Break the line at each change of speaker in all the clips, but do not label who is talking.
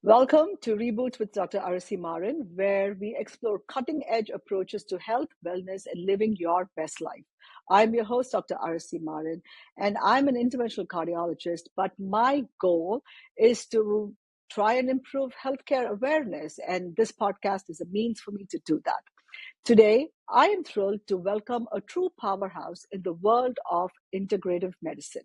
Welcome to Reboot with Dr. Arasi Maran, where we explore cutting edge approaches to health, wellness, and living your best life. I'm your host, Dr. Arasi Maran, and I'm an interventional cardiologist. But my goal is to try and improve healthcare awareness, and this podcast is a means for me to do that. Today, I am thrilled to welcome a true powerhouse in the world of integrative medicine.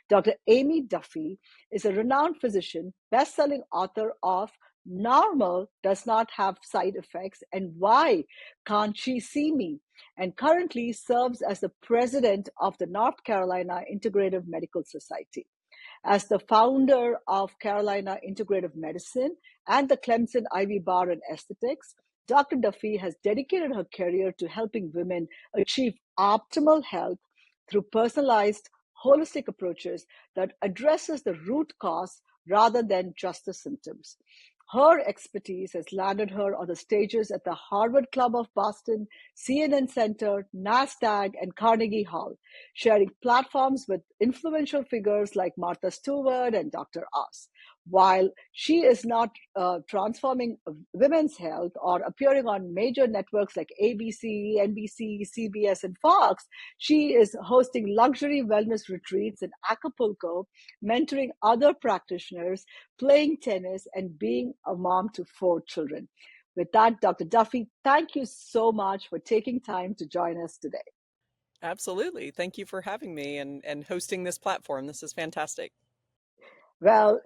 Dr. Aimee Duffy is a renowned physician, best-selling author of Normal Does Not Have Side Effects and Why Can't She See Me? And currently serves as the president of the North Carolina Integrative Medical Society. As the founder of Carolina Integrative Medicine and the Clemson Ivy Bar in Aesthetics, Dr. Duffy has dedicated her career to helping women achieve optimal health through personalized, holistic approaches that addresses the root cause rather than just the symptoms. Her expertise has landed her on the stages at the Harvard Club of Boston, CNN Center, NASDAQ, and Carnegie Hall, sharing platforms with influential figures like Martha Stewart and Dr. Oz. While she is not transforming women's health or appearing on major networks like ABC, NBC, CBS, and Fox, she is hosting luxury wellness retreats in Acapulco, mentoring other practitioners, playing tennis, and being a mom to 4 children. With that, Dr. Duffy, thank you so much for taking time to join us today.
Absolutely. Thank you for having me and hosting this platform. This is fantastic.
Well,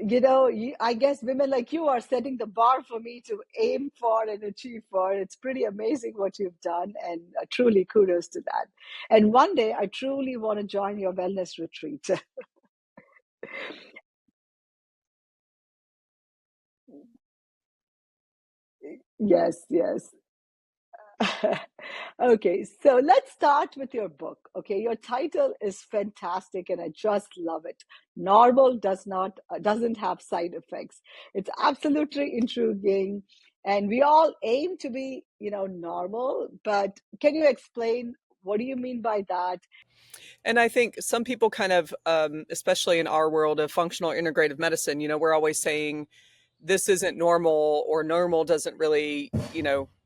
I guess women like you are setting the bar for me to aim for and achieve for. It's pretty amazing what you've done, and truly kudos to that. And one day, I truly want to join your wellness retreat. Yes, yes. Okay, so let's start with your book. Okay, your title is fantastic and I just love it. Normal doesn't have side effects. It's absolutely intriguing, and we all aim to be, normal, but can you explain what do you mean by that?
And I think some people kind of, especially in our world of functional integrative medicine, we're always saying this isn't normal or normal doesn't really,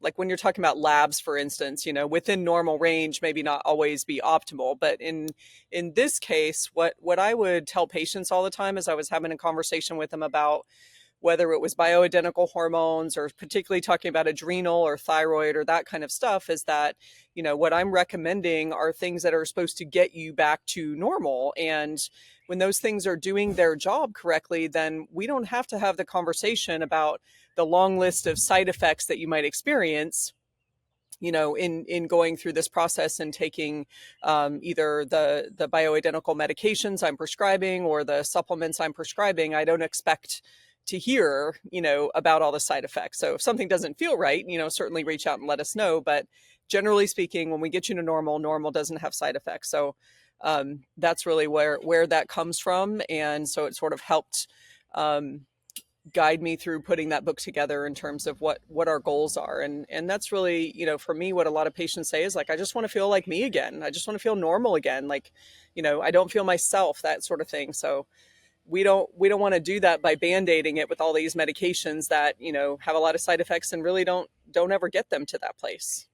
like when you're talking about labs, for instance, within normal range, maybe not always be optimal. But in this case, what I would tell patients all the time is I was having a conversation with them about whether it was bioidentical hormones or particularly talking about adrenal or thyroid or that kind of stuff, is that, what I'm recommending are things that are supposed to get you back to normal. And when those things are doing their job correctly, then we don't have to have the conversation about the long list of side effects that you might experience in going through this process and taking either the bioidentical medications I'm prescribing or the supplements I'm prescribing. I don't expect to hear, about all the side effects. So if something doesn't feel right, certainly reach out and let us know. But generally speaking, when we get you to normal doesn't have side effects. So that's really where that comes from. And so it sort of helped guide me through putting that book together in terms of what our goals are. And that's really, for me, what a lot of patients say is like, I just want to feel like me again. I just want to feel normal again. Like, I don't feel myself, that sort of thing. So we don't want to do that by band-aiding it with all these medications that, have a lot of side effects and really don't ever get them to that place.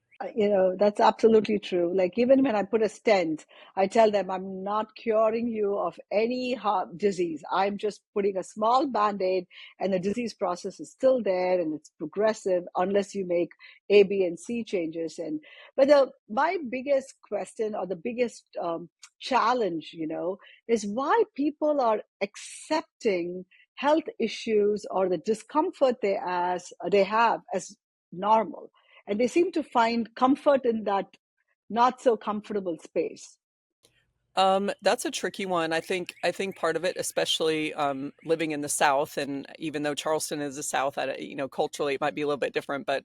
That's absolutely true. Like even when I put a stent, I tell them I'm not curing you of any heart disease. I'm just putting a small band-aid, and the disease process is still there and it's progressive unless you make A, B, and C changes. My biggest question or the biggest challenge, is why people are accepting health issues or the discomfort they have as normal, and they seem to find comfort in that not so comfortable space.
That's a tricky one. I think part of it, especially living in the South, and even though Charleston is the South, culturally it might be a little bit different, but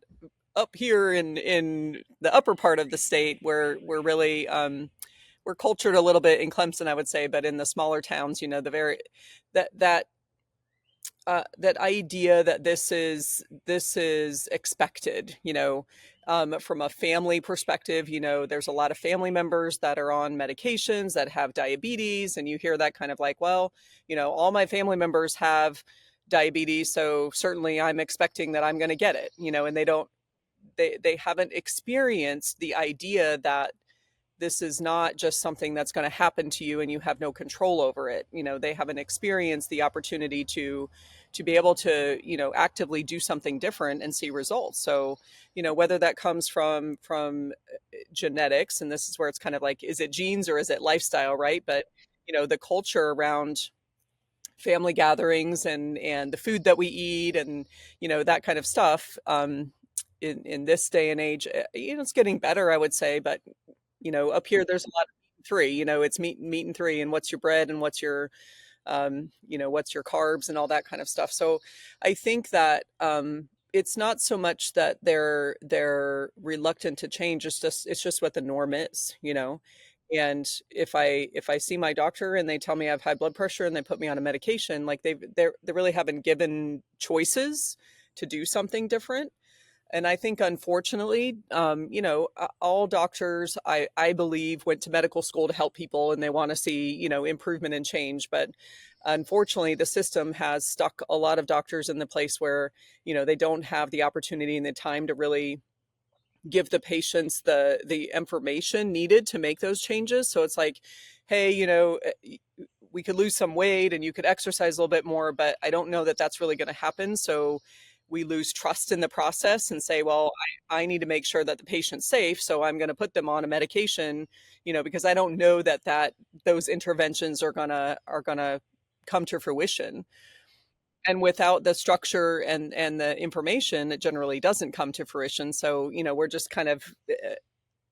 up here in the upper part of the state, where we're really we're cultured a little bit in Clemson, I would say, but in the smaller towns, the very that that idea that this is expected, from a family perspective. There's a lot of family members that are on medications that have diabetes, and you hear that kind of like, well, all my family members have diabetes, so certainly I'm expecting that I'm going to get it, and they haven't experienced the idea that this is not just something that's going to happen to you and you have no control over it. They haven't experienced the opportunity to be able to, actively do something different and see results. So, whether that comes from genetics, and this is where it's kind of like, is it genes or is it lifestyle, right? But the culture around family gatherings and the food that we eat and that kind of stuff, in this day and age, it's getting better, I would say. But up here there's a lot of meat and three. It's meat and three, and what's your bread and what's your carbs and all that kind of stuff. So I think that it's not so much that they're reluctant to change. It's just what the norm is. And if I see my doctor and they tell me I have high blood pressure and they put me on a medication, like they really haven't given choices to do something different. And I think, unfortunately, all doctors, I believe, went to medical school to help people and they want to see, improvement and change. But unfortunately, the system has stuck a lot of doctors in the place where, they don't have the opportunity and the time to really give the patients the information needed to make those changes. So it's like, hey, we could lose some weight and you could exercise a little bit more, but I don't know that that's really going to happen. So we lose trust in the process and say, well, I need to make sure that the patient's safe, so I'm going to put them on a medication, because I don't know that those interventions are gonna come to fruition. And without the structure and the information, it generally doesn't come to fruition. So we're just kind of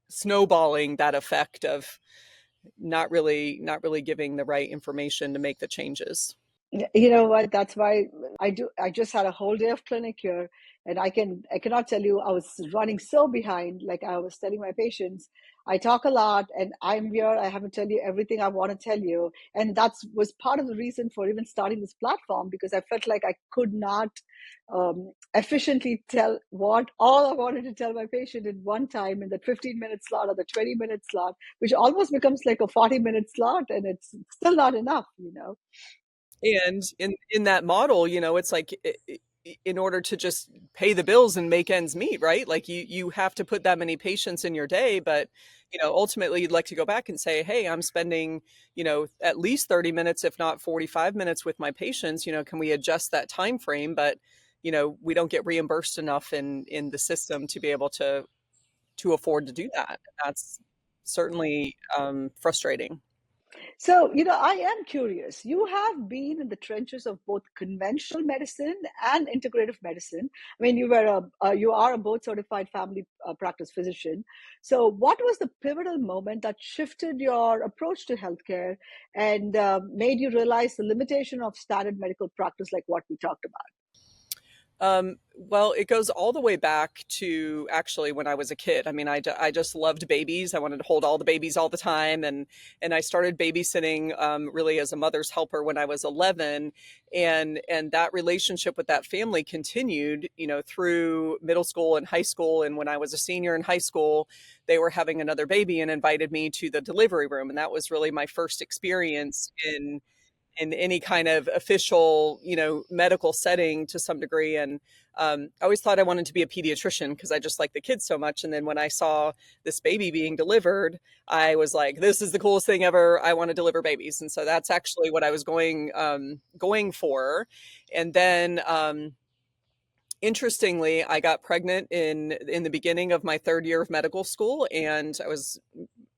snowballing that effect of not really giving the right information to make the changes.
You know what? That's why I just had a whole day of clinic here, and I cannot tell you, I was running so behind. Like I was telling my patients, I talk a lot, and I'm here. I have to tell you everything I want to tell you, and that's was part of the reason for even starting this platform, because I felt like I could not efficiently tell what all I wanted to tell my patient in one time in the 15-minute slot or the 20-minute slot, which almost becomes like a 40-minute slot, and it's still not enough.
And in that model, it's like, in order to just pay the bills and make ends meet, right? Like you have to put that many patients in your day, but ultimately you'd like to go back and say, hey, I'm spending, at least 30 minutes, if not 45 minutes with my patients. Can we adjust that time frame? But we don't get reimbursed enough in the system to be able to afford to do that. That's certainly frustrating.
So, I am curious. You have been in the trenches of both conventional medicine and integrative medicine. I mean, you are a board certified family practice physician. So, what was the pivotal moment that shifted your approach to healthcare and made you realize the limitation of standard medical practice, like what we talked about?
Well, it goes all the way back to actually when I was a kid. I mean, I just loved babies. I wanted to hold all the babies all the time. And I started babysitting, really as a mother's helper when I was 11. And that relationship with that family continued, through middle school and high school. And when I was a senior in high school, they were having another baby and invited me to the delivery room. And that was really my first experience in any kind of official, medical setting to some degree. And I always thought I wanted to be a pediatrician because I just like the kids so much. And then when I saw this baby being delivered, I was like, this is the coolest thing ever. I want to deliver babies. And so that's actually what I was going for. And then interestingly, I got pregnant in the beginning of my third year of medical school, and I was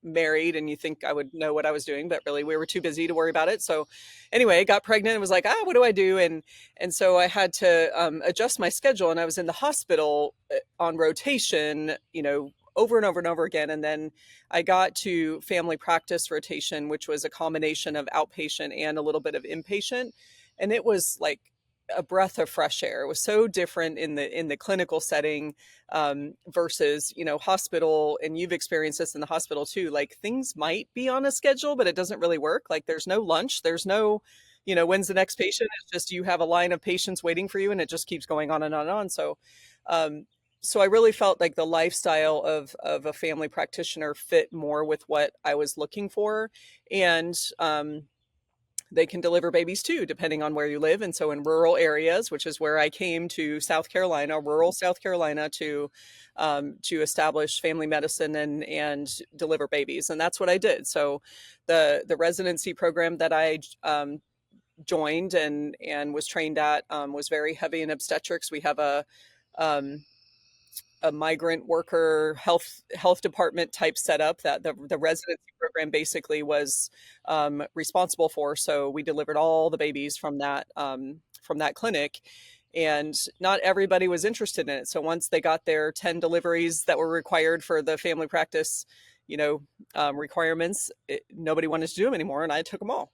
married, and you think I would know what I was doing, but really we were too busy to worry about it. So anyway, got pregnant and was like, what do I do? And so I had to adjust my schedule, and I was in the hospital on rotation, over and over and over again. And then I got to family practice rotation, which was a combination of outpatient and a little bit of inpatient. And it was like a breath of fresh air. It was so different in the clinical setting, versus hospital. And you've experienced this in the hospital too. Like things might be on a schedule, but it doesn't really work. Like there's no lunch, there's no, when's the next patient. It's just you have a line of patients waiting for you, and it just keeps going on and on and on. So I really felt like the lifestyle of a family practitioner fit more with what I was looking for. And they can deliver babies too, depending on where you live. And so in rural areas, which is where I came to South Carolina, rural South Carolina, to establish family medicine and deliver babies, and that's what I did. So the residency program that I joined and was trained at was very heavy in obstetrics. We have um, a migrant worker health department type setup that the residency program basically was responsible for. So we delivered all the babies from that clinic, and not everybody was interested in it. So once they got their 10 deliveries that were required for the family practice, you know, requirements, nobody wanted to do them anymore, and I took them all.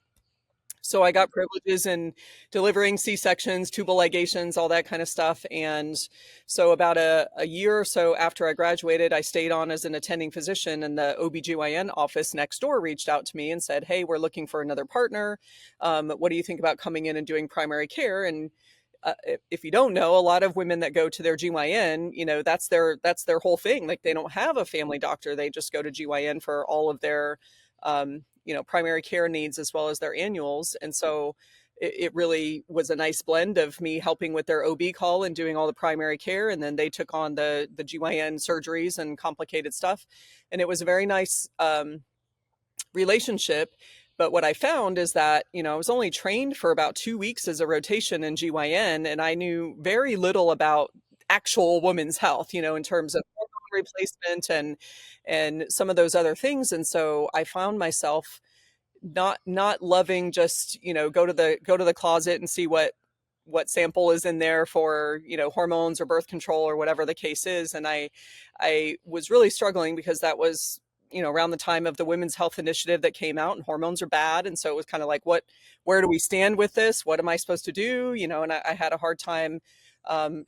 So I got privileges in delivering C-sections, tubal ligations, all that kind of stuff. And so about a year or so after I graduated, I stayed on as an attending physician, and the OBGYN office next door reached out to me and said, "Hey, we're looking for another partner. What do you think about coming in and doing primary care?" And if you don't know, a lot of women that go to their GYN, that's their whole thing. Like, they don't have a family doctor; they just go to GYN for all of their primary care needs as well as their annuals. And so it really was a nice blend of me helping with their OB call and doing all the primary care, and then they took on the GYN surgeries and complicated stuff, and it was a very nice relationship. But what I found is that, I was only trained for about 2 weeks as a rotation in GYN, and I knew very little about actual women's health, in terms of hormone replacement and some of those other things. And so I found myself not loving just, go to the closet and see what sample is in there for, hormones or birth control or whatever the case is. And I was really struggling because that was, around the time of the Women's Health Initiative that came out, and hormones are bad. And so it was kind of like, where do we stand with this? What am I supposed to do? And I had a hard time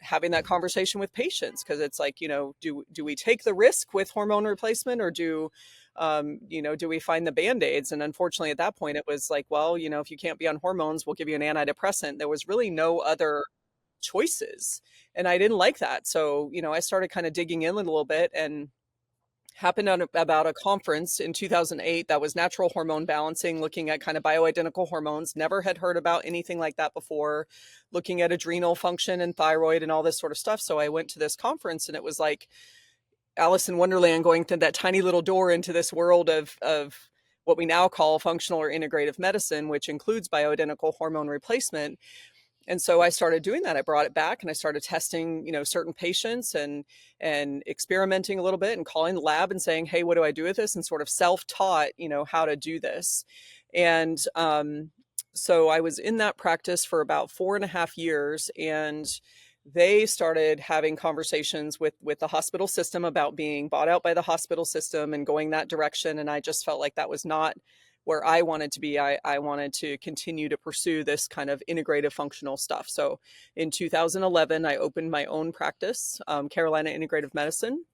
having that conversation with patients, because it's like, do we take the risk with hormone replacement, or do we find the band-aids? And unfortunately, at that point, it was like, well, if you can't be on hormones, we'll give you an antidepressant. There was really no other choices. And I didn't like that. So, I started kind of digging in a little bit, and happened on about a conference in 2008 that was natural hormone balancing, looking at kind of bioidentical hormones. Never had heard about anything like that before, looking at adrenal function and thyroid and all this sort of stuff. So I went to this conference, and it was like Alice in Wonderland, going through that tiny little door into this world of what we now call functional or integrative medicine, which includes bioidentical hormone replacement. And so I started doing that. I brought it back, and I started testing, certain patients, and experimenting a little bit, and calling the lab and saying, "Hey, what do I do with this?" And sort of self-taught, how to do this. And so I was in that practice for about 4.5 years, and they started having conversations with the hospital system about being bought out by the hospital system and going that direction. And I just felt like that was not where I wanted to be. I wanted to continue to pursue this kind of integrative functional stuff. So in 2011, I opened my own practice, Carolina Integrative Medicine.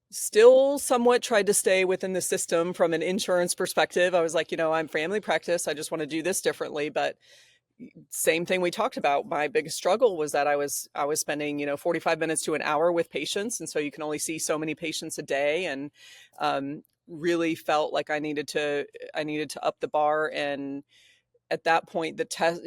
Still somewhat tried to stay within the system from an insurance perspective. I was like, I'm family practice. I just want to do this differently. But same thing we talked about. My biggest struggle was that I was spending, 45 minutes to an hour with patients. And so you can only see so many patients a day. And really felt like I needed to up the bar. And at that point,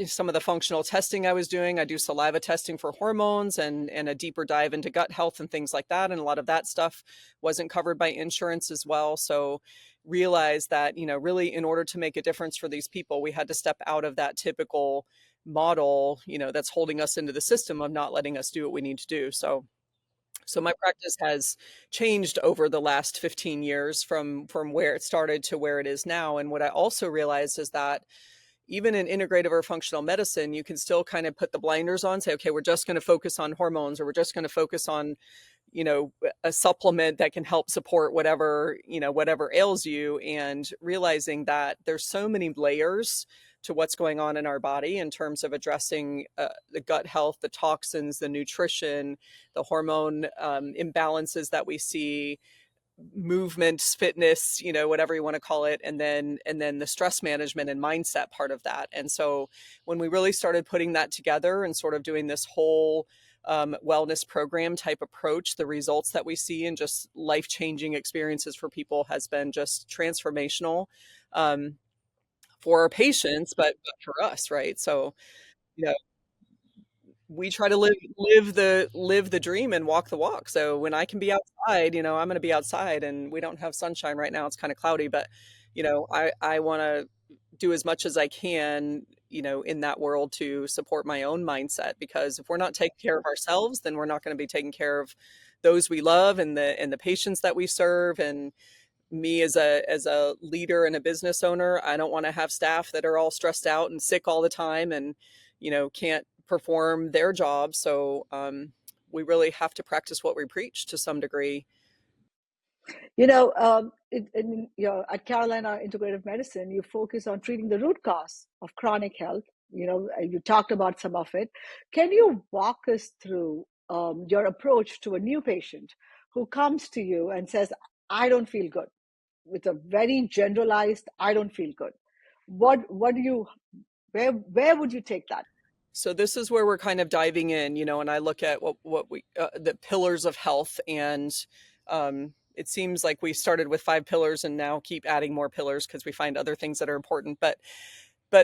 some of the functional testing I was doing, I do saliva testing for hormones, and a deeper dive into gut health and things like that. And a lot of that stuff wasn't covered by insurance as well. So realized that, really, in order to make a difference for these people, we had to step out of that typical model, that's holding us into the system of not letting us do what we need to do. So my practice has changed over the last 15 years from where it started to where it is now. And what I also realized is that even in integrative or functional medicine, you can still kind of put the blinders on, say, okay, we're just going to focus on hormones, or we're just going to focus on, a supplement that can help support whatever ails you, and realizing that there's so many layers to what's going on in our body in terms of addressing the gut health, the toxins, the nutrition, the hormone imbalances that we see, movement, fitness, whatever you want to call it, and then the stress management and mindset part of that. And so when we really started putting that together and sort of doing this whole wellness program type approach, the results that we see and just life-changing experiences for people has been just transformational. for our patients, but for us, right? So, you know, we try to live the dream and walk the walk. So when I can be outside, I'm going to be outside, and we don't have sunshine right now. It's kind of cloudy, but I want to do as much as I can, in that world to support my own mindset, because if we're not taking care of ourselves, then we're not going to be taking care of those we love and the patients that we serve. And me as a leader and a business owner, I don't want to have staff that are all stressed out and sick all the time and can't perform their job. So we really have to practice what we preach to some degree.
At Carolina Integrative Medicine, you focus on treating the root cause of chronic health. You talked about some of it. Can you walk us through your approach to a new patient who comes to you and says, "I don't feel good," with a very generalized, "I don't feel good"? What do you where would you take that?
So this is where we're kind of diving in, and I look at what we the pillars of health, and it seems like we started with 5 pillars and now keep adding more pillars because we find other things that are important. But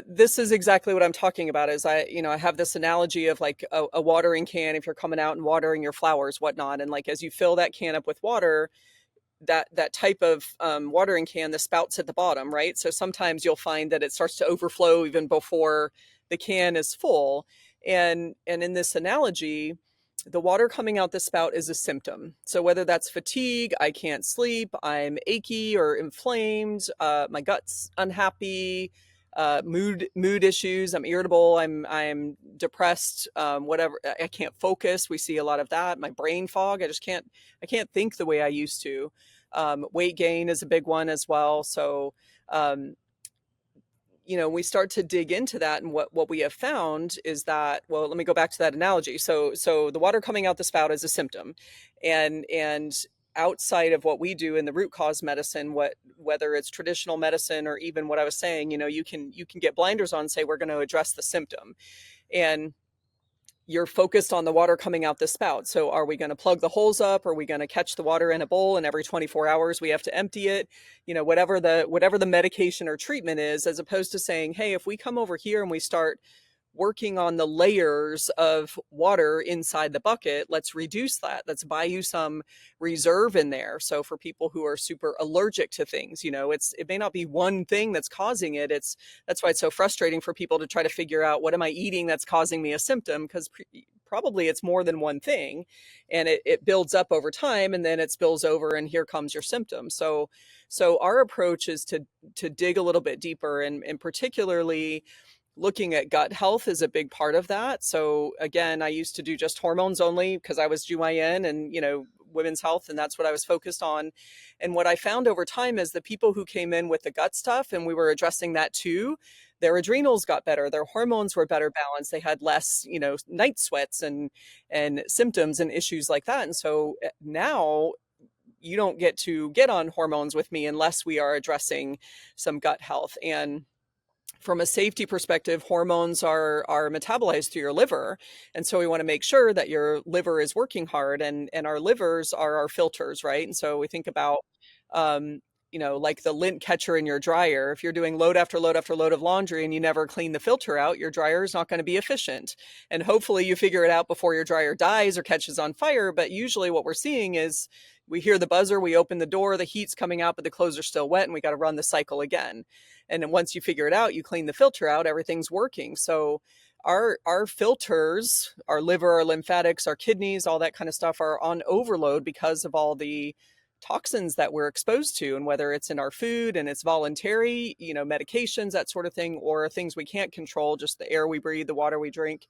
this is exactly what I'm talking about. Is I have this analogy of like a watering can. If you're coming out and watering your flowers, whatnot, and like as you fill that can up with water, that type of watering can, the spout's at the bottom, right? So sometimes you'll find that it starts to overflow even before the can is full. And in this analogy, the water coming out the spout is a symptom. So whether that's fatigue, I can't sleep, I'm achy or inflamed, my gut's unhappy, mood issues, I'm irritable, I'm depressed, whatever, I can't focus. We see a lot of that. My brain fog, I can't think the way I used to. Weight gain is a big one as well. So, um, we start to dig into that, and what we have found is that, well, let me go back to that analogy. So the water coming out the spout is a symptom, and outside of what we do in the root cause medicine, whether it's traditional medicine or even what I was saying, you can get blinders on and say we're going to address the symptom, and you're focused on the water coming out the spout. So are we going to plug the holes up? Are we going to catch the water in a bowl and every 24 hours we have to empty it? Whatever the medication or treatment is, as opposed to saying, hey, if we come over here and we start working on the layers of water inside the bucket, let's reduce that. Let's buy you some reserve in there. So for people who are super allergic to things, it may not be one thing that's causing it. That's why it's so frustrating for people to try to figure out, what am I eating that's causing me a symptom? Because probably it's more than one thing, and it builds up over time, and then it spills over, and here comes your symptom. So our approach is to dig a little bit deeper, and particularly looking at gut health is a big part of that. So again, I used to do just hormones only because I was GYN and, women's health, and that's what I was focused on. And what I found over time is the people who came in with the gut stuff, and we were addressing that too, their adrenals got better, their hormones were better balanced, they had less, night sweats and symptoms and issues like that. And so now you don't get to get on hormones with me unless we are addressing some gut health. And from a safety perspective, hormones are metabolized through your liver. And so we want to make sure that your liver is working hard, and our livers are our filters, right? And so we think about, um, like the lint catcher in your dryer. If you're doing load after load after load of laundry and you never clean the filter out, your dryer is not going to be efficient. And hopefully you figure it out before your dryer dies or catches on fire. But usually what we're seeing is we hear the buzzer, we open the door, the heat's coming out, but the clothes are still wet, and we got to run the cycle again. And then once you figure it out, you clean the filter out, everything's working. So our filters, our liver, our lymphatics, our kidneys, all that kind of stuff are on overload because of all the toxins that we're exposed to, and whether it's in our food and it's voluntary, medications, that sort of thing, or things we can't control, just the air we breathe, the water we drink.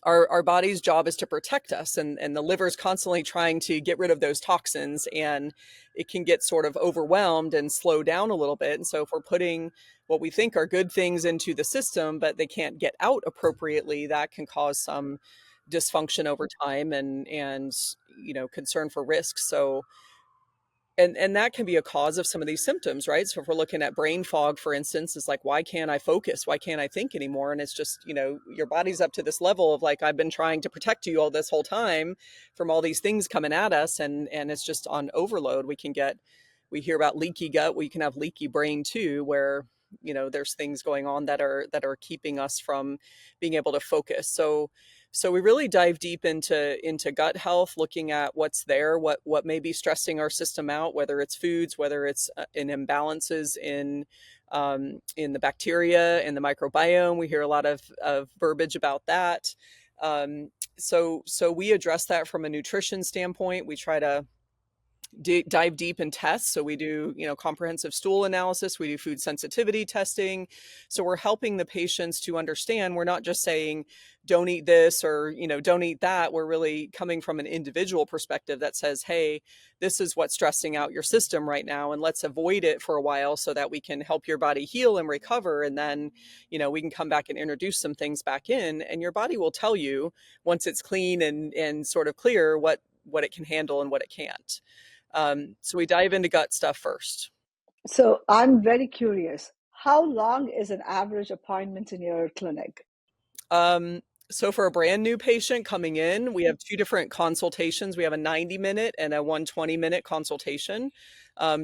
Our body's job is to protect us, and the liver is constantly trying to get rid of those toxins, and it can get sort of overwhelmed and slow down a little bit. And so if we're putting what we think are good things into the system but they can't get out appropriately, that can cause some dysfunction over time, and concern for risks. So and that can be a cause of some of these symptoms, right? So if we're looking at brain fog, for instance, it's like, why can't I focus? Why can't I think anymore? And it's just, your body's up to this level of like, I've been trying to protect you all this whole time from all these things coming at us. And it's just on overload. We hear about leaky gut. We can have leaky brain too, where there's things going on that are keeping us from being able to focus. So we really dive deep into gut health, looking at what's there, what may be stressing our system out, whether it's foods, whether it's in imbalances in the bacteria and the microbiome. We hear a lot of verbiage about that. So we address that from a nutrition standpoint. We try to dive deep in tests. So we do, comprehensive stool analysis. We do food sensitivity testing. So we're helping the patients to understand. We're not just saying, don't eat this or, don't eat that. We're really coming from an individual perspective that says, hey, this is what's stressing out your system right now. And let's avoid it for a while so that we can help your body heal and recover. And then, we can come back and introduce some things back in, and your body will tell you once it's clean and sort of clear what it can handle and what it can't. So we dive into gut stuff first.
So I'm very curious. How long is an average appointment in your clinic?
Um, so for a brand new patient coming in, we have two different consultations. We have a 90-minute and a 120-minute consultation,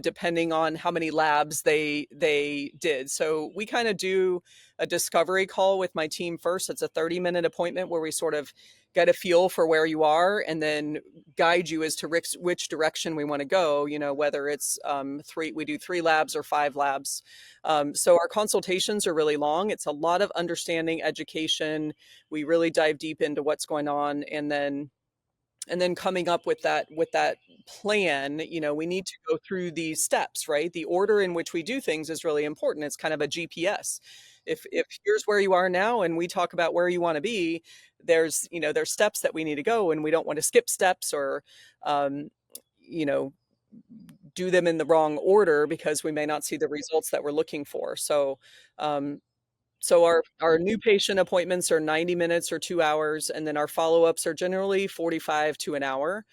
depending on how many labs they did. So we kind of do a discovery call with my team first. It's a 30-minute appointment where we sort of get a feel for where you are and then guide you as to which direction we want to go, whether it's we do 3 labs or 5 labs. So our consultations are really long. It's a lot of understanding, education. We really dive deep into what's going on, and then coming up with that plan. We need to go through these steps, right? The order in which we do things is really important. It's kind of a GPS. If here's where you are now and we talk about where you want to be, there's steps that we need to go, and we don't want to skip steps or um, you know do them in the wrong order because we may not see the results that we're looking for. Um, so our new patient appointments are 90 minutes or 2 hours, and then our follow-ups are generally 45 to an hour,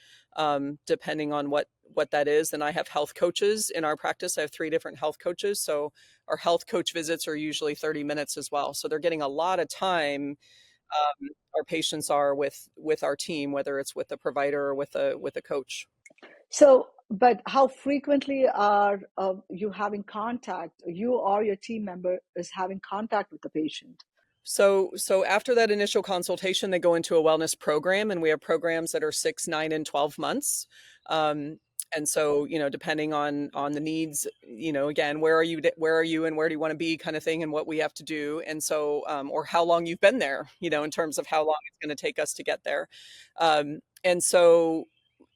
depending on what that is. And I have health coaches in our practice. I have 3 different health coaches. So our health coach visits are usually 30 minutes as well. So they're getting a lot of time. Our patients are with our team, whether it's with a provider or with a coach.
So, but how frequently are you having contact? You or your team member is having contact with the patient?
So after that initial consultation, they go into a wellness program, and we have programs that are 6, 9, and 12 months. Um, and so, depending on the needs, again, where are you, and where do you want to be, kind of thing, and what we have to do, and so, or how long you've been there, in terms of how long it's going to take us to get there. And so,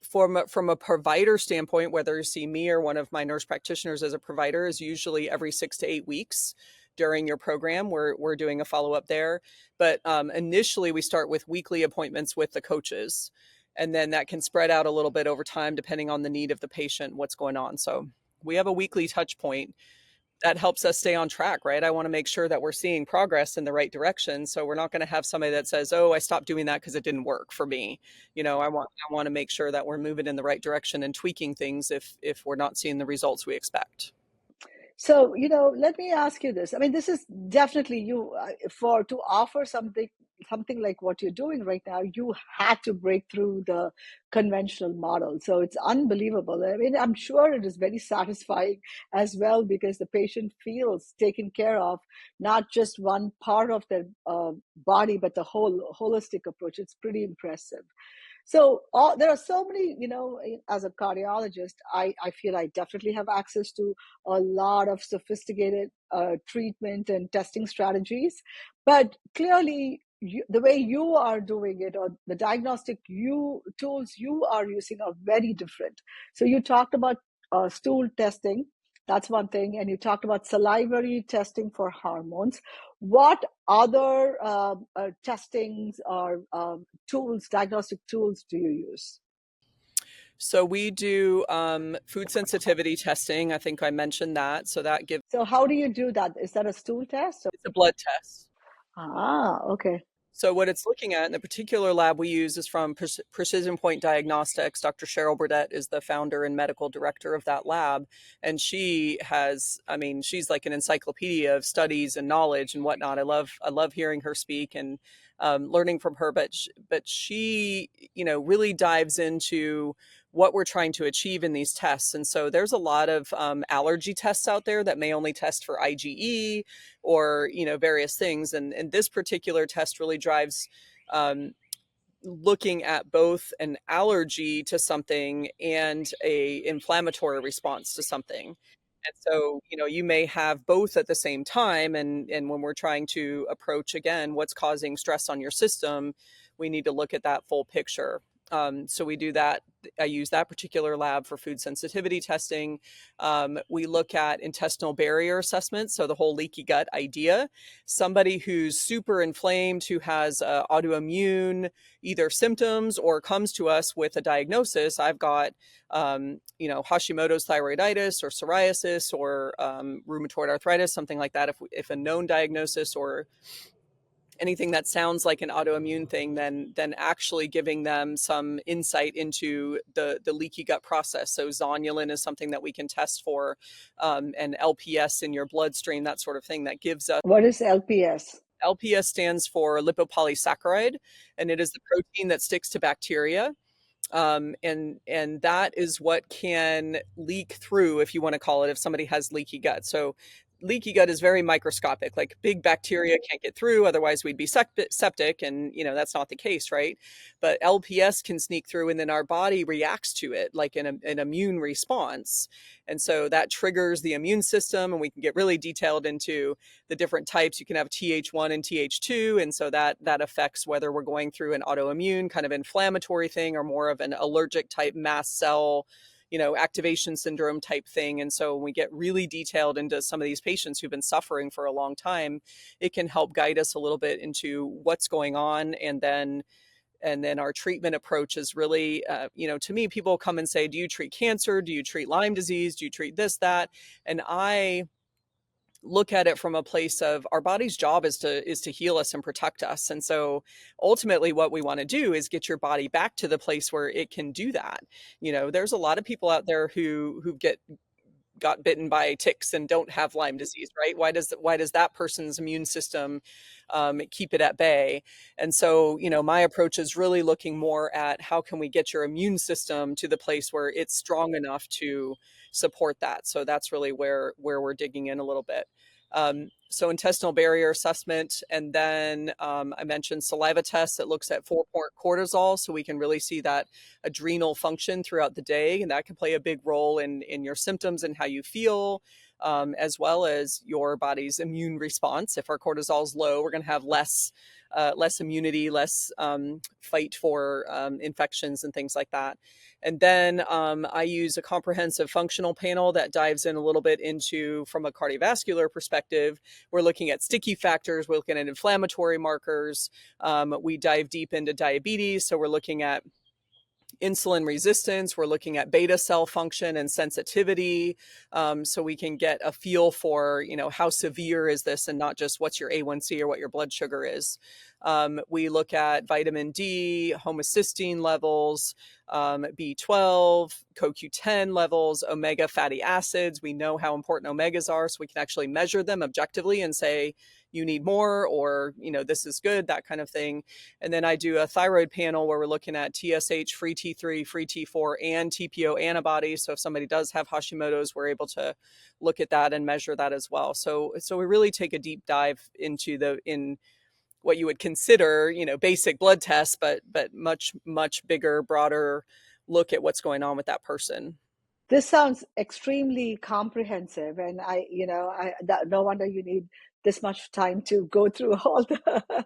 from a provider standpoint, whether you see me or one of my nurse practitioners as a provider, is usually every 6 to 8 weeks during your program. We're doing a follow up there, but initially we start with weekly appointments with the coaches, and then that can spread out a little bit over time depending on the need of the patient, what's going on. So we have a weekly touch point that helps us stay on track, right? I want to make sure that we're seeing progress in the right direction. So we're not going to have somebody that says, "Oh, I stopped doing that because it didn't work for me." I want to make sure that we're moving in the right direction and tweaking things if we're not seeing the results we expect.
So, let me ask you this. I mean, this is definitely you for to offer something like what you're doing right now, you had to break through the conventional model. So it's unbelievable. I mean, I'm sure it is very satisfying as well because the patient feels taken care of, not just one part of their body, but the whole holistic approach. It's pretty impressive. So there are so many, as a cardiologist, I feel I definitely have access to a lot of sophisticated treatment and testing strategies. But clearly, the way you are doing it or the diagnostic tools you are using are very different. So you talked about stool testing. That's one thing. And you talked about salivary testing for hormones. What other testings or diagnostic tools do you use?
So we do food sensitivity testing. I think I mentioned that. So that gives
So how do you do that? Is that a stool test?
it's a blood test.
Okay.
So what it's looking at, and the particular lab we use is from Precision Point Diagnostics. Dr. Cheryl Burdett is the founder and medical director of that lab. And she's like an encyclopedia of studies and knowledge and whatnot. I love hearing her speak and learning from her. But she really dives into what we're trying to achieve in these tests. And so there's a lot of allergy tests out there that may only test for IgE or, various things. And this particular test really drives um, looking at both an allergy to something and a inflammatory response to something. And so, you may have both at the same time. And when we're trying to approach again what's causing stress on your system, we need to look at that full picture. So we do that. I use that particular lab for food sensitivity testing. We look at intestinal barrier assessment, so the whole leaky gut idea. Somebody who's super inflamed, who has autoimmune either symptoms or comes to us with a diagnosis. I've got, Hashimoto's thyroiditis or psoriasis or rheumatoid arthritis, something like that. If a known diagnosis or anything that sounds like an autoimmune thing, then actually giving them some insight into the leaky gut process. So zonulin is something that we can test for, and LPS in your bloodstream, that sort of thing, that gives us.
What is LPS?
LPS stands for lipopolysaccharide, and it is the protein that sticks to bacteria. And that is what can leak through, if you want to call it, if somebody has leaky gut. So leaky gut is very microscopic, like big bacteria can't get through, otherwise we'd be septic, and that's not the case, right? But LPS can sneak through, and then our body reacts to it like an immune response. And so that triggers the immune system, and we can get really detailed into the different types. You can have Th1 and Th2, and so that affects whether we're going through an autoimmune kind of inflammatory thing or more of an allergic type mast cell, activation syndrome type thing. And so when we get really detailed into some of these patients who've been suffering for a long time, it can help guide us a little bit into what's going on. And then our treatment approach is really, to me, people come and say, do you treat cancer? Do you treat Lyme disease? Do you treat this, that? And I look at it from a place of our body's job is to heal us and protect us. And so ultimately what we want to do is get your body back to the place where it can do that. There's a lot of people out there who got bitten by ticks and don't have Lyme disease, right? Why does that person's immune system keep it at bay? And so, my approach is really looking more at how can we get your immune system to the place where it's strong enough to support that. So that's really where we're digging in a little bit. So intestinal barrier assessment, and then I mentioned saliva tests that looks at 4-point cortisol, so we can really see that adrenal function throughout the day, and that can play a big role in your symptoms and how you feel, as well as your body's immune response. If our cortisol is low, we're going to have less immunity, less fight for infections and things like that. And then I use a comprehensive functional panel that dives in a little bit into, from a cardiovascular perspective, we're looking at sticky factors, we're looking at inflammatory markers. We dive deep into diabetes, so we're looking at insulin resistance, we're looking at beta cell function and sensitivity, so we can get a feel for how severe is this, and not just what's your A1C or what your blood sugar is. We look at vitamin D, homocysteine levels, B12, CoQ10 levels, omega fatty acids. We know how important omegas are, so we can actually measure them objectively and say you need more, or this is good, that kind of thing. And then I do a thyroid panel where we're looking at TSH, free T3, free T4, and TPO antibodies. So if somebody does have Hashimoto's, we're able to look at that and measure that as well. So we really take a deep dive in what you would consider, basic blood tests, but much, much bigger, broader look at what's going on with that person.
This sounds extremely comprehensive, and no wonder you need this much time to go through all the,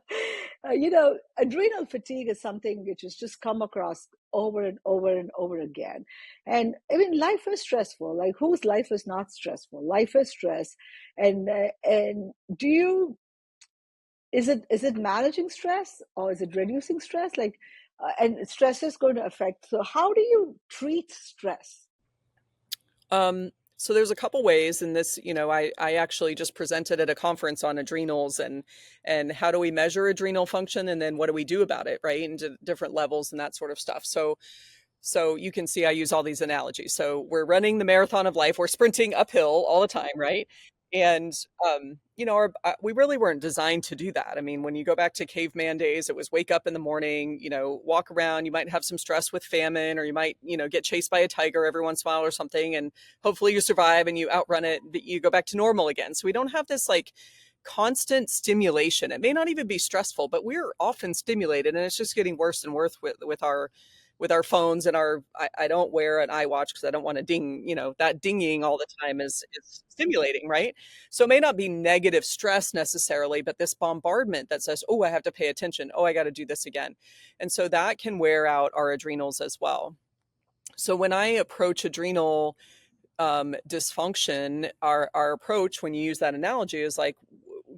adrenal fatigue is something which has just come across over and over and over again. And I mean, life is stressful. Like, whose life is not stressful? Life is stress, and is it managing stress, or is it reducing stress? Like, and stress is going to affect. So, how do you treat stress?
So there's a couple ways in this. I actually just presented at a conference on adrenals and how do we measure adrenal function, and then what do we do about it, right? And different levels and that sort of stuff. So you can see I use all these analogies. So we're running the marathon of life. We're sprinting uphill all the time, right? And, we really weren't designed to do that. I mean, when you go back to caveman days, it was wake up in the morning, walk around. You might have some stress with famine, or you might, get chased by a tiger every once in a while or something. And hopefully you survive and you outrun it, but you go back to normal again. So we don't have this like constant stimulation. It may not even be stressful, but we're often stimulated, and it's just getting worse and worse with our phones and I don't wear an iWatch because I don't want to ding, that dinging all the time is stimulating, right? So it may not be negative stress necessarily, but this bombardment that says, oh, I have to pay attention. Oh, I got to do this again. And so that can wear out our adrenals as well. So when I approach adrenal dysfunction, our approach when you use that analogy is like,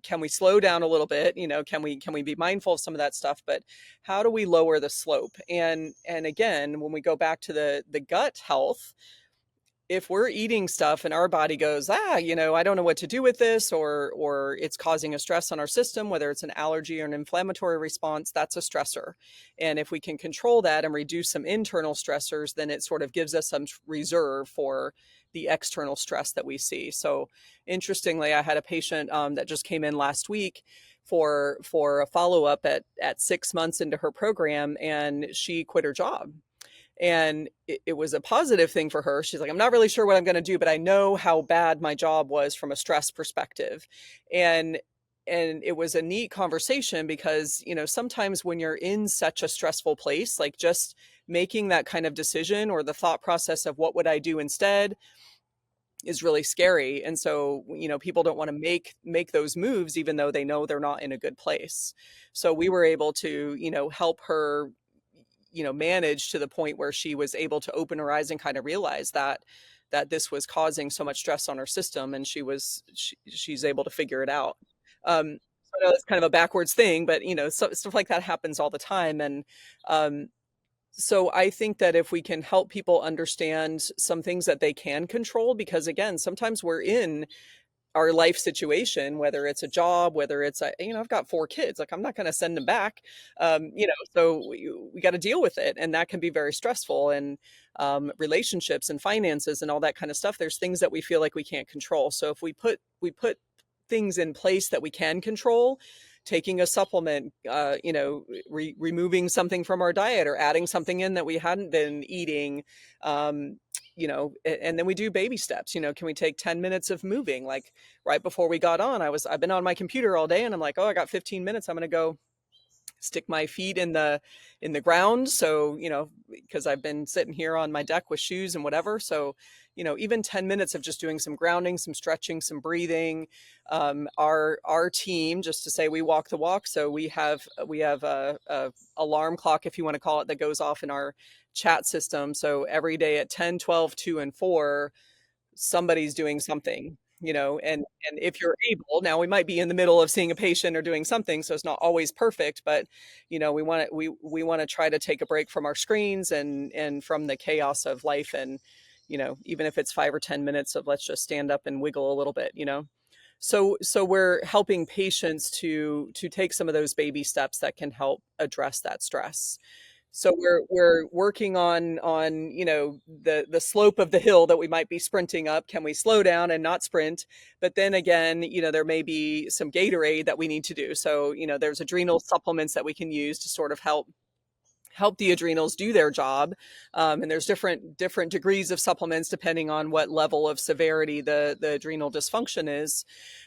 can we slow down a little bit? Can we be mindful of some of that stuff? But how do we lower the slope? And again, when we go back to the gut health, if we're eating stuff and our body goes, I don't know what to do with this, or it's causing a stress on our system, whether it's an allergy or an inflammatory response, that's a stressor. And if we can control that and reduce some internal stressors, then it sort of gives us some reserve for the external stress that we see. So interestingly, I had a patient that just came in last week for a follow-up at 6 months into her program, and she quit her job. And it was a positive thing for her. She's like, I'm not really sure what I'm going to do, but I know how bad my job was from a stress perspective. And it was a neat conversation because, sometimes when you're in such a stressful place, like just making that kind of decision or the thought process of what would I do instead is really scary. And so, people don't want to make those moves even though they know they're not in a good place. So we were able to, help her, manage to the point where she was able to open her eyes and kind of realize that this was causing so much stress on her system, and she's able to figure it out. So I know it's kind of a backwards thing, but stuff like that happens all the time. And um, so I think that if we can help people understand some things that they can control, because again, sometimes we're in our life situation, whether it's a job, whether it's I've got 4 kids, like I'm not going to send them back, so we got to deal with it, and that can be very stressful. And relationships and finances and all that kind of stuff. There's things that we feel like we can't control. So if we put things in place that we can control, taking a supplement, removing something from our diet or adding something in that we hadn't been eating, and then we do baby steps. Can we take 10 minutes of moving? Like right before we got on, I've been on my computer all day, and I'm like, oh, I got 15 minutes. I'm going to go stick my feet in the ground. So, because I've been sitting here on my deck with shoes and whatever. So, even 10 minutes of just doing some grounding, some stretching, some breathing. Our team, just to say, we walk the walk. So we have a alarm clock, if you want to call it, that goes off in our chat system. So every day at 10, 12, 2, and 4, somebody's doing something, and if you're able, now we might be in the middle of seeing a patient or doing something, so it's not always perfect, but we want to try to take a break from our screens and from the chaos of life. And even if it's 5 or 10 minutes of let's just stand up and wiggle a little bit. So we're helping patients to take some of those baby steps that can help address that stress. So we're working on the slope of the hill that we might be sprinting up. Can we slow down and not sprint? But then again, there may be some Gatorade that we need to do. So there's adrenal supplements that we can use to sort of help the adrenals do their job. And there's different degrees of supplements depending on what level of severity the adrenal dysfunction is.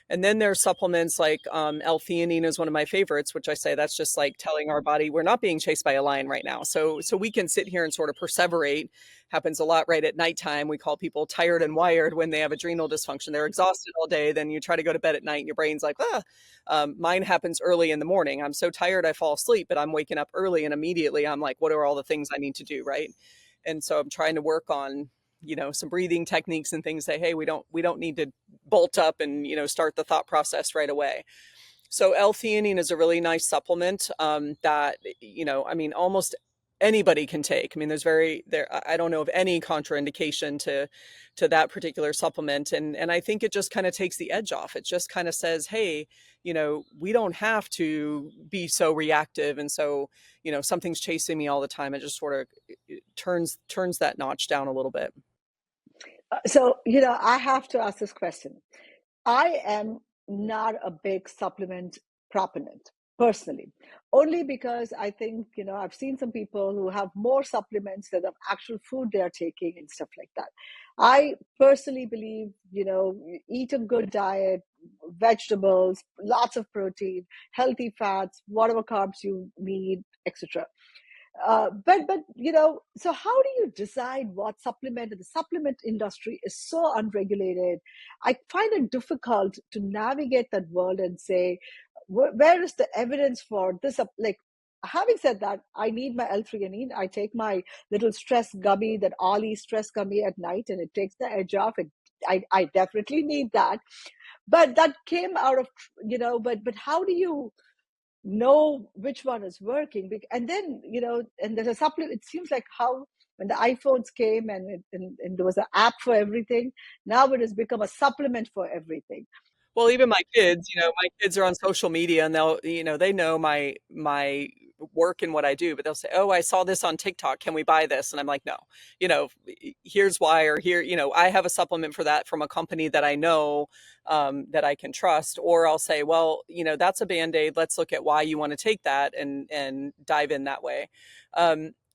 And then there's supplements like L-theanine is one of my favorites, which I say that's just like telling our body we're not being chased by a lion right now. So we can sit here and sort of perseverate. Happens a lot right at nighttime. We call people tired and wired when they have adrenal dysfunction. They're exhausted all day. Then you try to go to bed at night and your brain's like, mine happens early in the morning. I'm so tired I fall asleep, but I'm waking up early and immediately I'm like, what are all the things I need to do, right? And so I'm trying to work on some breathing techniques and things. Say, hey, we don't need to bolt up and start the thought process right away. So L-theanine is a really nice supplement that I mean, almost anybody can take. I mean, I don't know of any contraindication to that particular supplement, and I think it just kind of takes the edge off. It just kind of says, hey, we don't have to be so reactive, and so something's chasing me all the time. It just sort of turns that notch down a little bit.
So, I have to ask this question. I am not a big supplement proponent personally, only because I think, I've seen some people who have more supplements than the actual food they're taking and stuff like that. I personally believe, eat a good diet, vegetables, lots of protein, healthy fats, whatever carbs you need, etc. But so how do you decide what supplement? The supplement industry is so unregulated. I find it difficult to navigate that world and say, where is the evidence for this? Like, having said that, I need my L-theanine. I take my little stress gummy, that Ollie stress gummy at night, and it takes the edge off. I definitely need that. But that came out of, but how do you know which one is working? And then, and there's a supplement. It seems like how when the iPhones came and there was an app for everything, now it has become a supplement for everything.
Well, even my kids, my kids are on social media and they know my work and what I do, but they'll say, "Oh, I saw this on TikTok. Can we buy this?" And I'm like, "No. Here's why, or here, I have a supplement for that from a company that I know that I can trust." Or I'll say, "Well, that's a Band-Aid. Let's look at why you want to take that and dive in that way."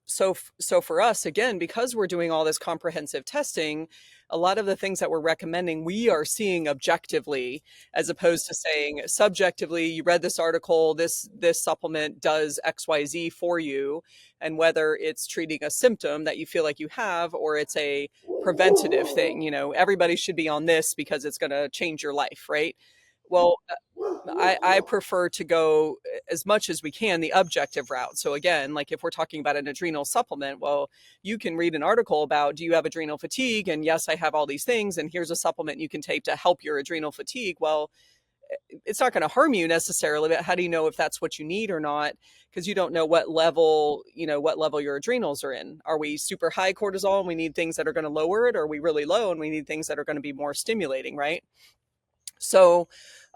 So for us, again, because we're doing all this comprehensive testing, a lot of the things that we're recommending, we are seeing objectively, as opposed to saying subjectively, you read this article, this supplement does XYZ for you, and whether it's treating a symptom that you feel like you have or it's a preventative thing. Everybody should be on this because it's going to change your life, right? Well, I prefer to go as much as we can the objective route. So again, like if we're talking about an adrenal supplement, well, you can read an article about, do you have adrenal fatigue? And yes, I have all these things, and here's a supplement you can take to help your adrenal fatigue. Well, it's not going to harm you necessarily, but how do you know if that's what you need or not? Because you don't know what level your adrenals are in. Are we super high cortisol and we need things that are going to lower it? Or are we really low and we need things that are going to be more stimulating, right? So,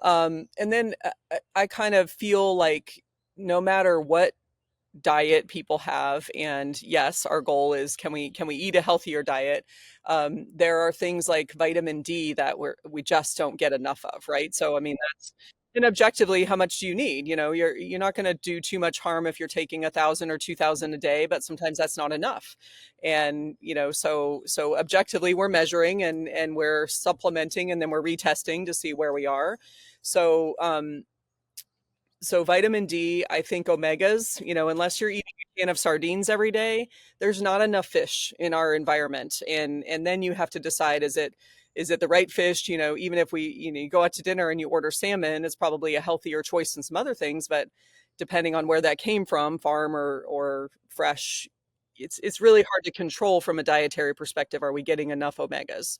and then I kind of feel like no matter what diet people have, and yes, our goal is can we eat a healthier diet, there are things like vitamin D that we just don't get enough of, right? So I mean, that's, and objectively, how much do you need? You're not going to do too much harm if you're taking 1,000 or 2,000 a day, but sometimes that's not enough. And so objectively we're measuring and we're supplementing, and then we're retesting to see where we are. So vitamin D, I think omegas, unless you're eating a can of sardines every day, there's not enough fish in our environment. And then you have to decide, is it the right fish? Even if you go out to dinner and you order salmon, it's probably a healthier choice than some other things, but depending on where that came from, farm or fresh, it's really hard to control from a dietary perspective. Are we getting enough omegas?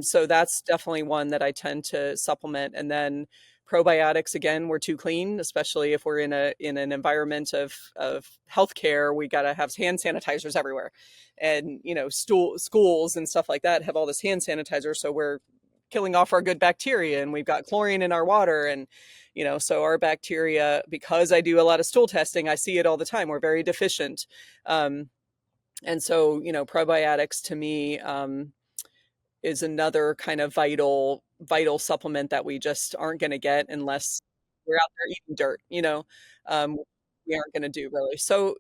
So that's definitely one that I tend to supplement. And then probiotics, again, we're too clean, especially if we're in an environment of healthcare. We got to have hand sanitizers everywhere, and schools and stuff like that have all this hand sanitizer, so we're killing off our good bacteria, and we've got chlorine in our water. And so our bacteria, because I do a lot of stool testing, I see it all the time, we're very deficient. And so probiotics to me is another kind of vital supplement that we just aren't going to get unless we're out there eating dirt. Um, we aren't going to do really. So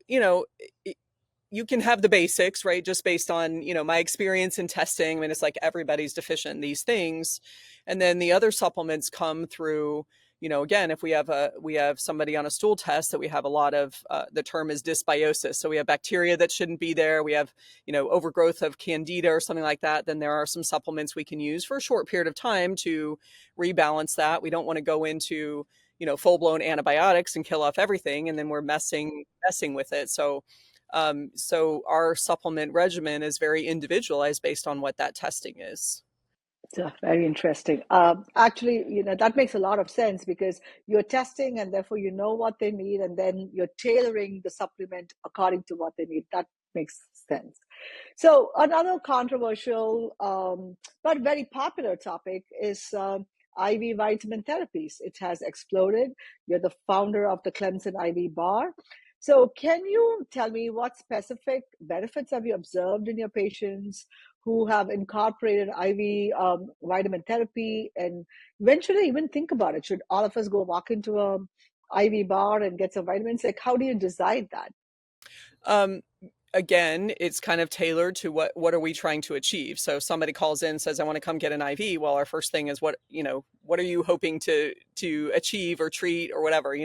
you can have the basics, right? Just based on, my experience in testing. I mean, it's like everybody's deficient in these things. And then the other supplements come through, again, if we have somebody on a stool test that we have a lot of, the term is dysbiosis. So we have bacteria that shouldn't be there. We have, overgrowth of candida or something like that. Then there are some supplements we can use for a short period of time to rebalance that. We don't want to go into, full blown antibiotics and kill off everything. And then we're messing with it. So our supplement regimen is very individualized based on what that testing is.
So very interesting. Actually, that makes a lot of sense because you're testing and therefore you know what they need, and then you're tailoring the supplement according to what they need. That makes sense. So another controversial but very popular topic is IV vitamin therapies. It has exploded. You're the founder of the Clemson IV bar. So can you tell me what specific benefits have you observed in your patients who have incorporated IV vitamin therapy, and when should I even think about it? Should all of us go walk into a IV bar and get some vitamins? Like, how do you decide that?
Um, Again, it's kind of tailored to what are we trying to achieve. So somebody calls in and says, I want to come get an IV. Well, our first thing is what are you hoping to achieve or treat or whatever,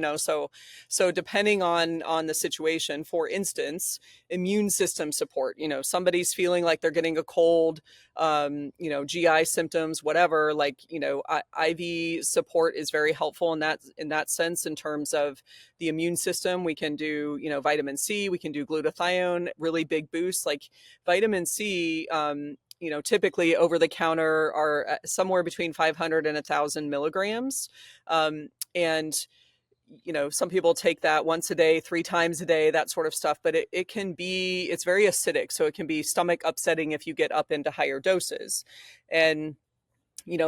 so depending on the situation, for instance, immune system support, somebody's feeling like they're getting a cold, GI symptoms, whatever, like, IV support is very helpful in that sense. In terms of the immune system, we can do, vitamin C, we can do glutathione, really big boosts. Like vitamin C, typically over the counter are somewhere between 500 and 1,000 milligrams. And some people take that once a day, 3 times a day, that sort of stuff, but it's very acidic. So it can be stomach upsetting if you get up into higher doses. And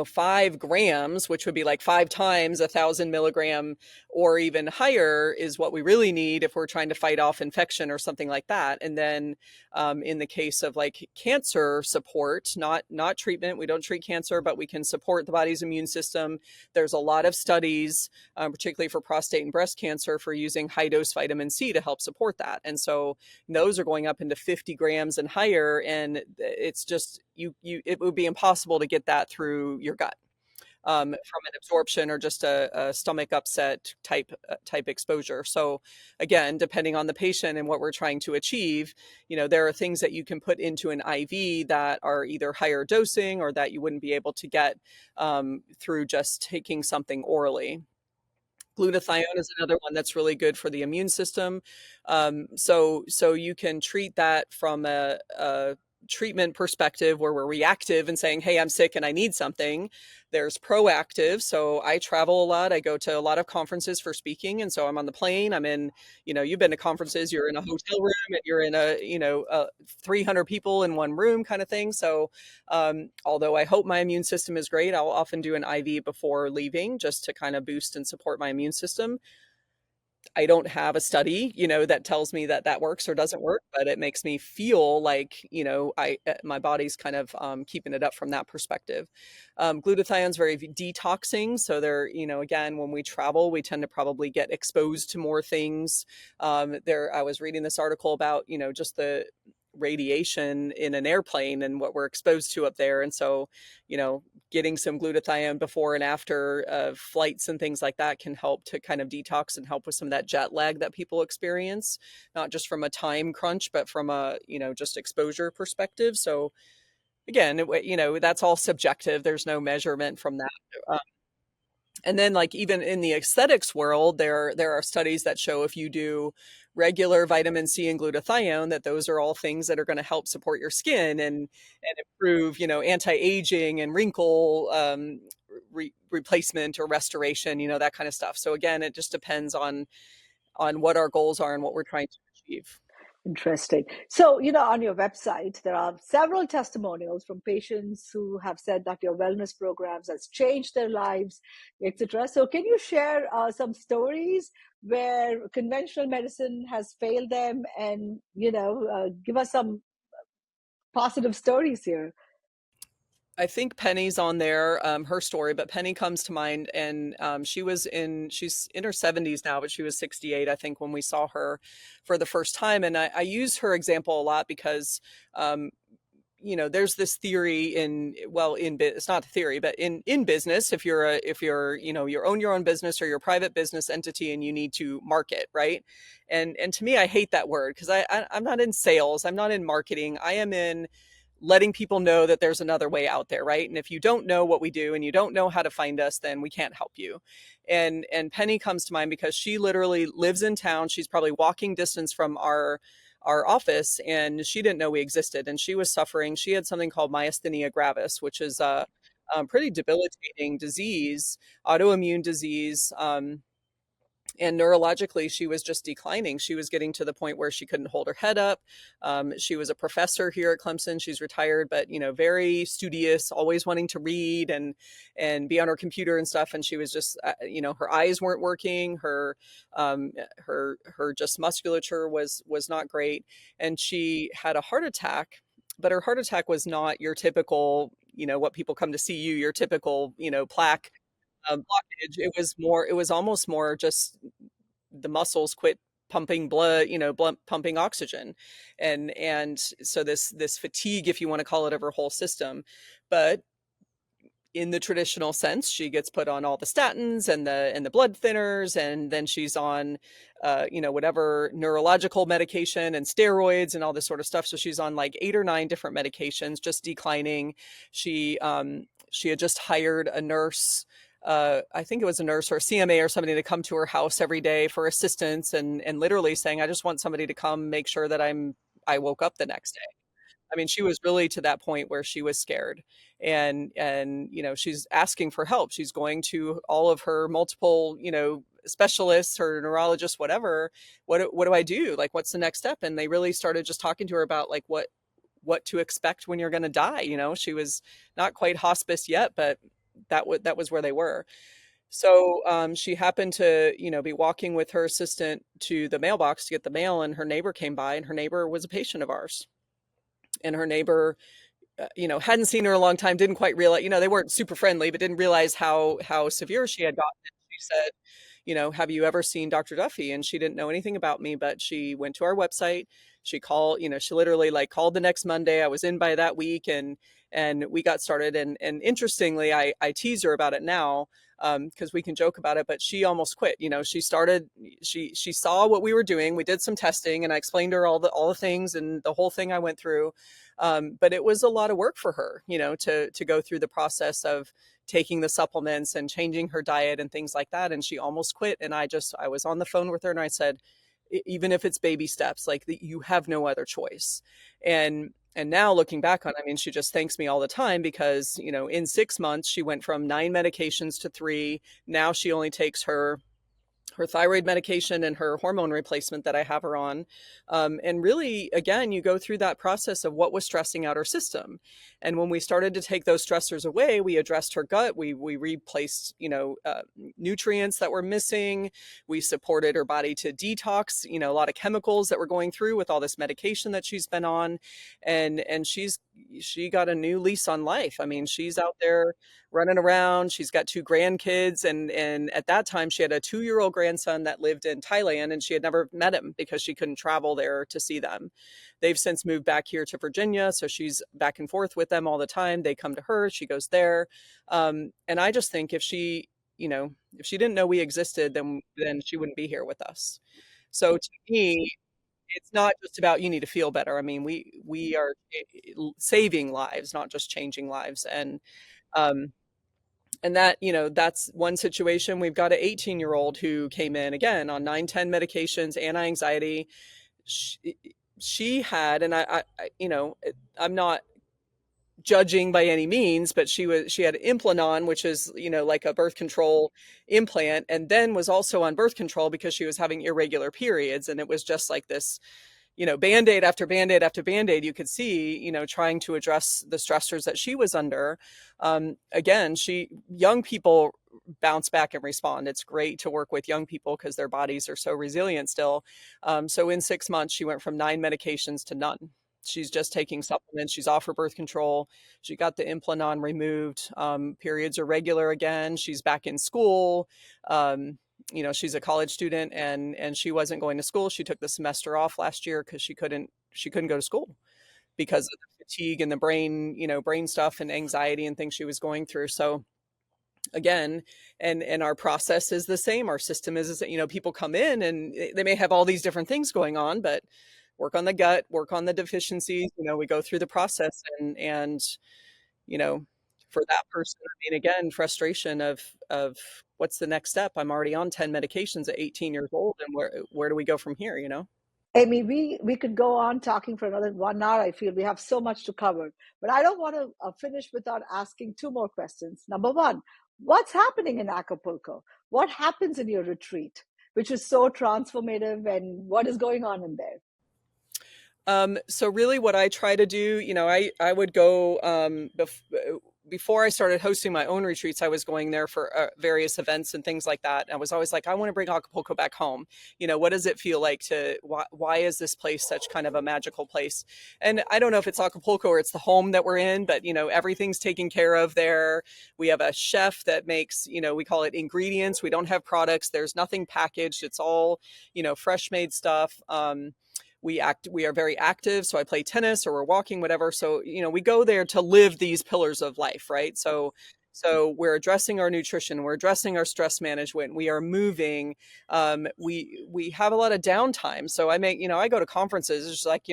5 grams, which would be like 5 times 1,000 milligram or even higher, is what we really need if we're trying to fight off infection or something like that. And then in the case of like cancer support, not treatment, we don't treat cancer, but we can support the body's immune system. There's a lot of studies, particularly for prostate and breast cancer, for using high dose vitamin C to help support that. And so those are going up into 50 grams and higher, and it's just it would be impossible to get that through your gut, from an absorption or just a stomach upset type exposure. So again, depending on the patient and what we're trying to achieve, there are things that you can put into an IV that are either higher dosing or that you wouldn't be able to get through just taking something orally. Glutathione is another one that's really good for the immune system. So you can treat that from a treatment perspective where we're reactive and saying, hey, I'm sick and I need something. There's proactive. So I travel a lot. I go to a lot of conferences for speaking. And so I'm on the plane. I'm in, you've been to conferences, you're in a hotel room and you're in 300 people in one room kind of thing. So although I hope my immune system is great, I'll often do an IV before leaving just to kind of boost and support my immune system. I don't have a study, that tells me that that works or doesn't work, but it makes me feel like, my body's kind of keeping it up from that perspective. Glutathione is very detoxing. So again, when we travel, we tend to probably get exposed to more things. I was reading this article about, just the radiation in an airplane and what we're exposed to up there. And so, getting some glutathione before and after flights and things like that can help to kind of detox and help with some of that jet lag that people experience, not just from a time crunch, but from a, just exposure perspective. So again, that's all subjective. There's no measurement from that. And then like even in the aesthetics world, there are studies that show if you do regular vitamin C and glutathione, that those are all things that are going to help support your skin and improve, anti-aging and wrinkle replacement or restoration, that kind of stuff. So again, it just depends on what our goals are and what we're trying to achieve.
Interesting. So, on your website, there are several testimonials from patients who have said that your wellness programs has changed their lives, etc. So, can you share some stories where conventional medicine has failed them, and give us some positive stories here?
I think Penny's on there, her story, but Penny comes to mind, and she's in her 70s now, but she was 68, I think, when we saw her for the first time. And I use her example a lot because, there's this theory it's not a theory, but in business, if you're, you own your own business or you're a private business entity and you need to market, right? And to me, I hate that word because I'm not in sales, I'm not in marketing, I am in letting people know that there's another way out there, right? And if you don't know what we do and you don't know how to find us, then we can't help you. And Penny comes to mind because she literally lives in town. She's probably walking distance from our office, and she didn't know we existed. And she was suffering. She had something called myasthenia gravis, which is a pretty debilitating disease, autoimmune disease. And neurologically, she was just declining. She was getting to the point where she couldn't hold her head up. She was a professor here at Clemson. She's retired, but very studious, always wanting to read and be on her computer and stuff. And she was just, her eyes weren't working. Her just musculature was not great. And she had a heart attack but her heart attack was not your typical, what people come to see you, your typical, plaque blockage. It was almost more just the muscles quit pumping blood, pumping oxygen. And so this fatigue, if you want to call it, of her whole system. But in the traditional sense, she gets put on all the statins and the blood thinners, and then she's on, whatever neurological medication and steroids and all this sort of stuff. So she's on like 8 or 9 different medications, just declining. She had just hired a nurse. I think it was a nurse or a CMA or somebody to come to her house every day for assistance, and literally saying, "I just want somebody to come make sure that I woke up the next day." I mean, she was really to that point where she was scared, and she's asking for help. She's going to all of her multiple, specialists, her neurologists, whatever. What do I do? Like, what's the next step? And they really started just talking to her about like what to expect when you're going to die. She was not quite hospice yet, but that was where they were. So she happened to, be walking with her assistant to the mailbox to get the mail, and her neighbor came by, and her neighbor was a patient of ours. And her neighbor, hadn't seen her in a long time, didn't quite realize, they weren't super friendly, but didn't realize how severe she had gotten. She said, "Have you ever seen Dr. Duffy?" And she didn't know anything about me, but she went to our website. She called, she literally like called the next Monday. I was in by that week, and we got started. And interestingly, I tease her about it now, because we can joke about it, but she almost quit. She saw what we were doing. We did some testing, and I explained to her all the things and the whole thing I went through. But it was a lot of work for her, to go through the process of taking the supplements and changing her diet and things like that. And she almost quit. And I was on the phone with her, and I said, even if it's baby steps, like you have no other choice. And now looking back on, I mean, she just thanks me all the time because, in 6 months, she went from 9 medications to 3. Now she only takes her thyroid medication and her hormone replacement that I have her on. And really, again, you go through that process of what was stressing out her system. And when we started to take those stressors away, we addressed her gut. We replaced, nutrients that were missing. We supported her body to detox, a lot of chemicals that were going through with all this medication that she's been on. And she got a new lease on life. I mean, she's out there running around. She's got 2 grandkids, and at that time she had a 2-year-old grandson that lived in Thailand, and she had never met him because she couldn't travel there to see them. They've since moved back here to Virginia, so she's back and forth with them all the time. They come to her, she goes there. And I just think if she didn't know we existed, then she wouldn't be here with us. So to me, it's not just about you need to feel better. I mean, we are saving lives, not just changing lives. Um, and that's one situation. We've got an 18-year-old who came in again on 9, 10 medications, anti-anxiety. She, she had, and I'm not judging by any means, but she had Implanon, which is, like a birth control implant, and then was also on birth control because she was having irregular periods. And it was just like this, band-aid after band-aid after band-aid, you could see, trying to address the stressors that she was under. Again, young people bounce back and respond. It's great to work with young people because their bodies are so resilient still. So in 6 months, she went from 9 medications to none. She's just taking supplements. She's off her birth control. She got the Implanon removed. Periods are regular again. She's back in school. She's a college student, and she wasn't going to school. She took the semester off last year because she couldn't go to school because of the fatigue and the brain stuff and anxiety and things she was going through. So again, and our process is the same. Our system is, people come in and they may have all these different things going on, but work on the gut, work on the deficiencies. We go through the process, and you know, for that person, I mean, again, frustration of what's the next step? I'm already on 10 medications at 18 years old, and where do we go from here?
Aimee, we could go on talking for another 1 hour. I feel we have so much to cover, but I don't want to finish without asking 2 more questions. Number one, what's happening in Acapulco? What happens in your retreat, which is so transformative, and what is going on in there?
So really what I try to do, I would go before I started hosting my own retreats, I was going there for various events and things like that. I was always like, I want to bring Acapulco back home. What does it feel like why is this place such kind of a magical place? And I don't know if it's Acapulco or it's the home that we're in, but everything's taken care of there. We have a chef that makes, we call it ingredients. We don't have products. There's nothing packaged. It's all, fresh made stuff. We are very active. So I play tennis or we're walking, whatever. So, we go there to live these pillars of life, right? So we're addressing our nutrition, we're addressing our stress management, we are moving. We have a lot of downtime. So I go to conferences. It's just like,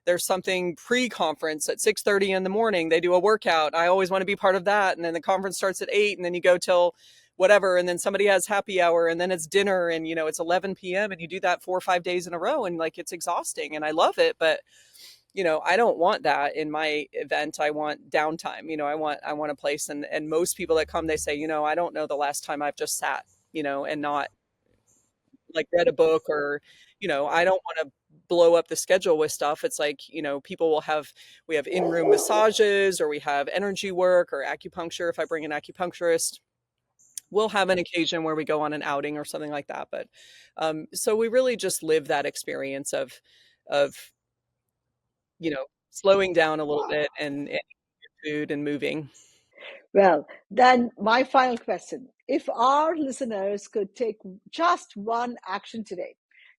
there's something pre-conference at 6:30 in the morning. They do a workout. I always want to be part of that. And then the conference starts at 8, and then you go till whatever, and then somebody has happy hour, and then it's dinner, and it's 11 p.m. and you do that 4 or 5 days in a row, and like it's exhausting, and I love it, but I don't want that in my event. I want downtime. I want a place, and most people that come, they say, I don't know the last time I've just sat, and not like read a book, or I don't want to blow up the schedule with stuff. It's like, we have in-room massages, or we have energy work or acupuncture. If I bring an acupuncturist, we'll have an occasion where we go on an outing or something like that. But so we really just live that experience of slowing down a little bit, and food and moving.
Well, then my final question. If our listeners could take just one action today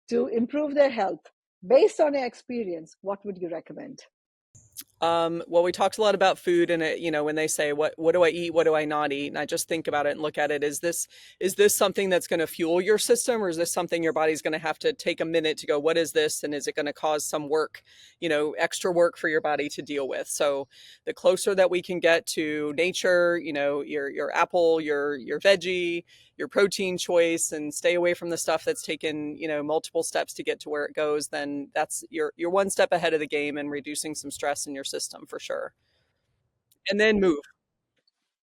to improve their health based on their experience, what would you recommend?
Well, we talked a lot about food, and when they say, what do I eat? What do I not eat? And I just think about it and look at it. Is this something that's going to fuel your system, or is this something your body's going to have to take a minute to go, what is this? And is it going to cause some work, extra work for your body to deal with? So the closer that we can get to nature, your apple, your veggie, your protein choice, and stay away from the stuff that's taken, multiple steps to get to where it goes, then that's you're one step ahead of the game and reducing some stress in your system for sure. And then move.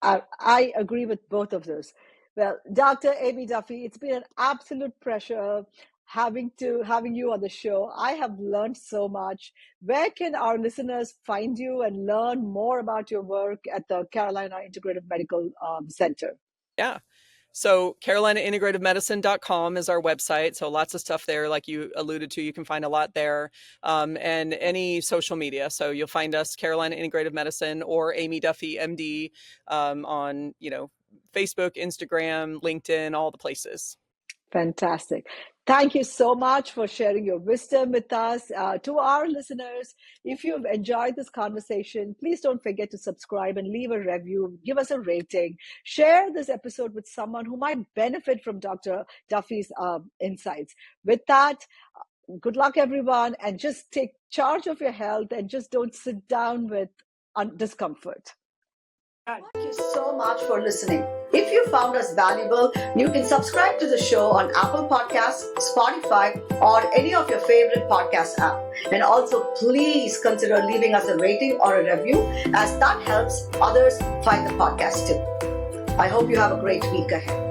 I agree with both of those. Well, Dr. Aimee Duffy, it's been an absolute pleasure having you on the show. I have learned so much. Where can our listeners find you and learn more about your work at the Carolina Integrative Medical Center?
Yeah. So carolinaintegrativemedicine.com is our website. So lots of stuff there, like you alluded to, you can find a lot there. And any social media. So you'll find us Carolina Integrative Medicine or Aimee Duffy, MD, on, Facebook, Instagram, LinkedIn, all the places.
Fantastic. Thank you so much for sharing your wisdom with us. To our listeners, if you've enjoyed this conversation, please don't forget to subscribe and leave a review. Give us a rating. Share this episode with someone who might benefit from Dr. Duffy's insights. With that, good luck, everyone, and just take charge of your health and just don't sit down with discomfort. Thank you so much for listening. If you found us valuable, you can subscribe to the show on Apple Podcasts, Spotify, or any of your favorite podcast app. And also, please consider leaving us a rating or a review, as that helps others find the podcast too. I hope you have a great week ahead.